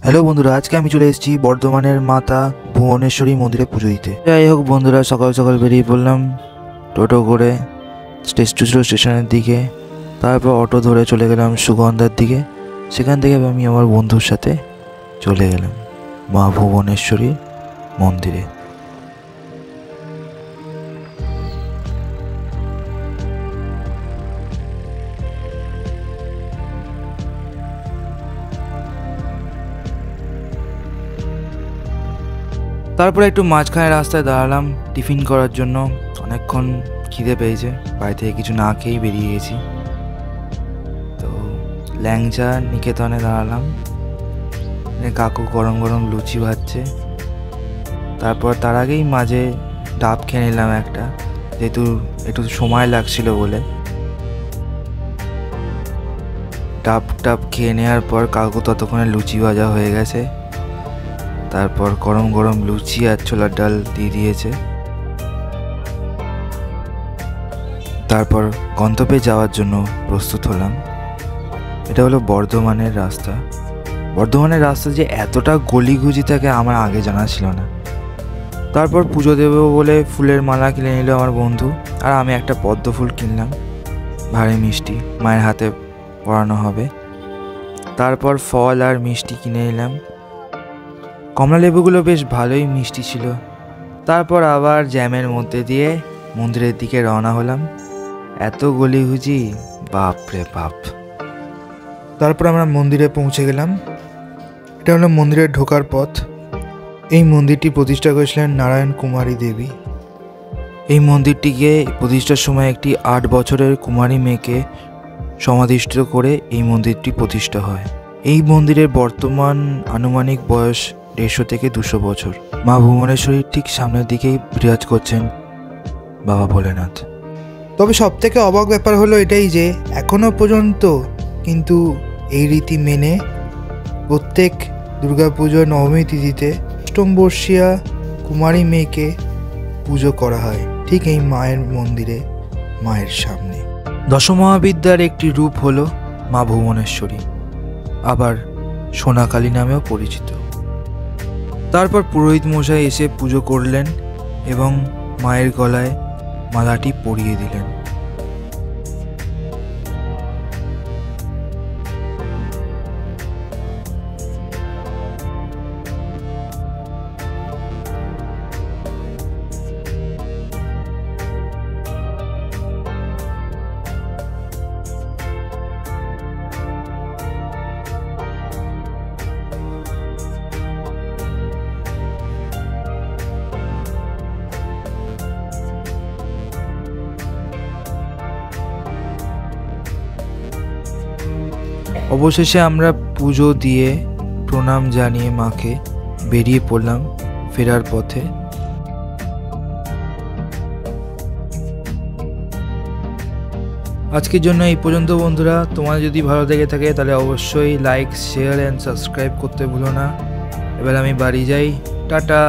Hello বন্ধুরা, আজকে আমি চলে এসেছি বর্ধমানের মাতা ভুবনেশ্বরী মন্দিরে পুজো দিতে। যাই হোক বন্ধুরা, সকাল সকাল বেরিয়ে পড়লাম টোটো করে স্টেশনের দিকে। তারপর অটো ধরে চলে গেলাম সুগন্ধার দিকে। সেখান থেকে আমি আমার বন্ধুর সাথে চলে গেলাম মা ভুবনেশ্বরী মন্দিরে। তারপরে একটু মাঝখানে রাস্তায় দাঁড়ালাম টিফিন করার জন্য। অনেকক্ষণ খিদে পেয়েছে, বাড়ি থেকে কিছু না খেয়েই বেরিয়ে গেছি। তো ল্যাংচা নিকেতনে দাঁড়ালাম, কাকু গরম গরম লুচি ভাজছে। তারপর তার আগেই মাঝে ডাব খেয়ে নিলাম একটা, যেহেতু একটু সময় লাগছিল বলে। ডাব খেয়ে নেওয়ার পর কাকু ততক্ষণে লুচি ভাজা হয়ে গেছে। তারপর গরম গরম লুচি আর ছোলার ডাল দিয়ে দিয়েছে। তারপর গন্তব্যে যাওয়ার জন্য প্রস্তুত হলাম। এটা হলো বর্ধমানের রাস্তা। বর্ধমানের রাস্তা যে এতটা গলিগুজি থাকে আমার আগে জানা ছিল না। তারপর পুজো দেবো বলে ফুলের মালা কিনে নিল আমার বন্ধু, আর আমি একটা পদ্ম ফুল কিনলাম, ভারী মিষ্টি, মায়ের হাতে পরানো হবে। তারপর ফল আর মিষ্টি কিনে নিলাম। কমলা লেবুগুলো বেশ ভালোই মিষ্টি ছিল। তারপর আবার জ্যামের মধ্যে দিয়ে মন্দিরের দিকে রওনা হলাম। এত গলিগুজি, বাপ রে বাপ। তারপর আমরা মন্দিরে পৌঁছে গেলাম। এটা হলো মন্দিরের ঢোকার পথ। এই মন্দিরটি প্রতিষ্ঠা করেছিলেন নারায়ণ কুমারী দেবী। এই মন্দিরটিকে প্রতিষ্ঠার সময় একটি 8 বছরের কুমারী মেয়েকে সমাধিষ্ঠ করে এই মন্দিরটি প্রতিষ্ঠা হয়। এই মন্দিরের বর্তমান আনুমানিক বয়স 150 থেকে 200 বছর। মা ভুবনেশ্বরীর ঠিক সামনের দিকেই বিরাজ করছেন বাবা ভোলেনাথ। তবে সব থেকে অবাক ব্যাপার হলো এটাই যে এখনো পর্যন্ত কিন্তু এই রীতি মেনে প্রত্যেক দুর্গাপুজোর নবমী তিথিতে অষ্টমবর্ষীয়া কুমারী মেয়েকে পুজো করা হয় ঠিক এই মায়ের মন্দিরে, মায়ের সামনে। দশমহাবিদ্যার একটি রূপ হলো মা ভুবনেশ্বরী, আবার সোনাকালী নামেও পরিচিত। তারপর পুরোহিত মশাই এসে পুজো করলেন এবং মায়ের গলায় মালাটি পরিয়ে দিলেন। অবশেষে আমরা পুজো দিয়ে প্রণাম জানিয়ে মাকে বেরিয়ে পড়লাম ফেরার পথে। আজকের জন্য এই পর্যন্ত বন্ধুরা। তোমাদের যদি ভালো লেগে থাকে তাহলে অবশ্যই লাইক, শেয়ার অ্যান্ড সাবস্ক্রাইব করতে ভুলো না। এবার আমি বাড়ি যাই, টাটা।